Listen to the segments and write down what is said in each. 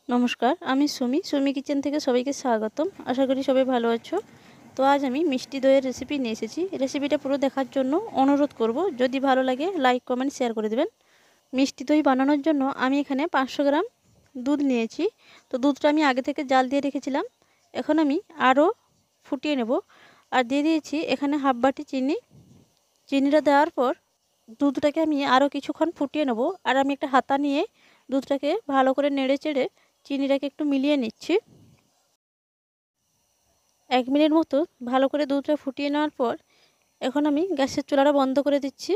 নমস্কার, আমি সুমি কিচেন থেকে সবাইকে স্বাগতম। আশা করি সবাই ভালো আছো। তো আজ আমি মিষ্টি দইয়ের রেসিপি নিয়ে এসেছি। রেসিপিটা পুরো দেখার জন্য অনুরোধ করব। যদি ভালো লাগে লাইক কমেন্ট শেয়ার করে দেবেন। মিষ্টি দই বানানোর জন্য আমি এখানে 500 গ্রাম দুধ নিয়েছি। তো দুধটা আমি আগে থেকে জাল দিয়ে রেখেছিলাম। এখন আমি আরও ফুটিয়ে নেব। আর দিয়ে দিয়েছি এখানে হাফ বাটি চিনি। চিনিটা দেওয়ার পর দুধটাকে আমি আরও কিছুক্ষণ ফুটিয়ে নেব। আর আমি একটা হাতা নিয়ে দুধটাকে ভালো করে নেড়ে চেড়ে চিনিটাকে একটু মিলিয়ে নিচ্ছি। 1 মিনিট মতো ভালো করে দুধটা ফুটিয়ে নেওয়ার পর এখন আমি গ্যাসের চুলাটা বন্ধ করে দিচ্ছি।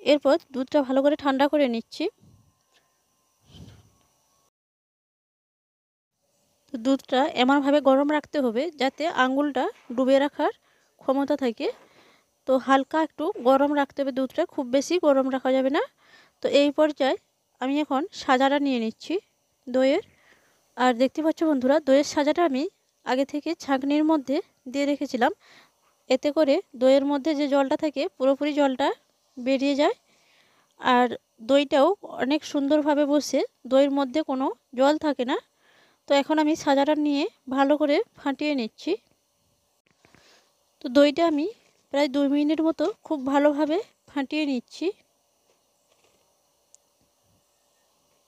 এরপর দুধটা ভালো করে ঠান্ডা করে নিচ্ছি। তো দুধটা এমনভাবে গরম রাখতে হবে যাতে আঙুলটা ডুবে রাখার ক্ষমতা থাকে। তো হালকা একটু গরম রাখতে হবে দুধটা, খুব বেশি গরম রাখা যাবে না। তো এই পর্যায়ে আমি এখন সাজাটা নিয়ে নিচ্ছি দইয়ের। আর দেখতে পাচ্ছ বন্ধুরা, দইয়ের সাজাটা আমি আগে থেকে ছাঁকনির মধ্যে দিয়ে রেখেছিলাম। এতে করে দইয়ের মধ্যে যে জলটা থাকে পুরোপুরি জলটা বেরিয়ে যায়। আর দইটাও অনেক সুন্দরভাবে বসে, দইয়ের মধ্যে কোনো জল থাকে না। তো এখন আমি সাজাটা নিয়ে ভালো করে ফাটিয়ে নিচ্ছি। তো দইটা আমি প্রায় 2 মিনিট মতো খুব ভালোভাবে ফাটিয়ে নিচ্ছি।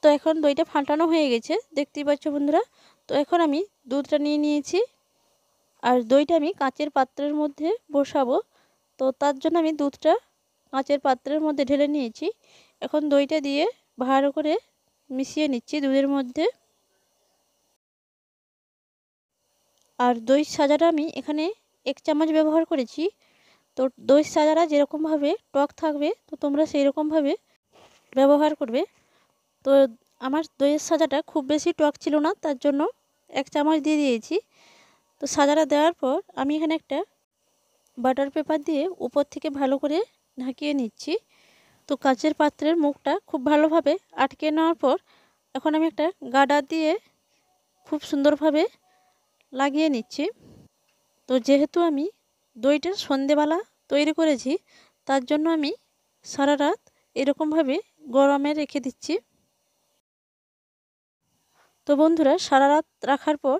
তো এখন দইটা ফাটানো হয়ে গেছে, দেখতেই পাচ্ছ বন্ধুরা। তো এখন আমি দুধটা নিয়ে নিয়েছি। আর দইটা আমি কাঁচের পাত্রের মধ্যে বসাবো। তো তার জন্য আমি দুধটা কাঁচের পাত্রের মধ্যে ঢেলে নিয়েছি। এখন দইটা দিয়ে ভালো করে মিশিয়ে নিচ্ছি দুধের মধ্যে। আর দই সাজাটা আমি এখানে 1 চামচ ব্যবহার করেছি। তো দই সাজাটা যেরকমভাবে টক থাকবে তো তোমরা সেই রকমভাবে ব্যবহার করবে। তো আমার দইয়ের সাজাটা খুব বেশি টক ছিল না, তার জন্য 1 চামচ দিয়ে দিয়েছি। তো সাজাটা দেওয়ার পর আমি এখানে একটা বাটার পেপার দিয়ে উপর থেকে ভালো করে ঢাকিয়ে নিচ্ছি। তো কাচের পাত্রের মুখটা খুব ভালোভাবে আটকে নেওয়ার পর এখন আমি একটা গার্ডার দিয়ে খুব সুন্দরভাবে লাগিয়ে নিচ্ছি। তো যেহেতু আমি দইটা সন্ধেবেলা তৈরি করেছি, তার জন্য আমি সারা রাত এরকমভাবে গরমে রেখে দিচ্ছি। তো বন্ধুরা, সারা রাত রাখার পর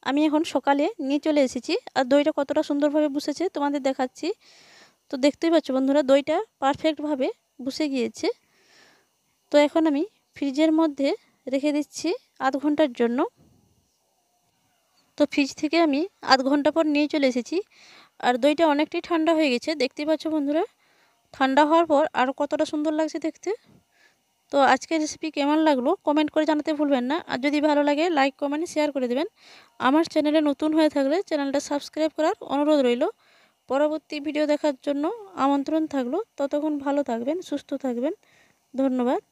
আমি এখন সকালে নিয়ে চলে এসেছি। আর দইটা কতটা সুন্দরভাবে বসেছে তোমাদের দেখাচ্ছি। তো দেখতেই পাচ্ছ বন্ধুরা, দইটা পারফেক্টভাবে বসে গিয়েছে। তো এখন আমি ফ্রিজের মধ্যে রেখে দিচ্ছি আধ ঘন্টার জন্য। তো ফ্রিজ থেকে আমি আধ ঘন্টা পর নিয়ে চলে এসেছি। আর দইটা অনেকটাই ঠান্ডা হয়ে গেছে, দেখতেই পাচ্ছ বন্ধুরা। ঠান্ডা হওয়ার পর আরও কতটা সুন্দর লাগছে দেখতে। তো আজকের রেসিপি কেমন লাগলো কমেন্ট করে জানাতে ভুলবেন না। আর যদি ভালো লাগে লাইক কমেন্ট শেয়ার করে দেবেন। আমার চ্যানেলে নতুন হয়ে থাকলে চ্যানেলটা সাবস্ক্রাইব করার অনুরোধ রইল। পরবর্তী ভিডিও দেখার জন্য আমন্ত্রণ থাকলো। ততক্ষণ ভালো থাকবেন, সুস্থ থাকবেন। ধন্যবাদ।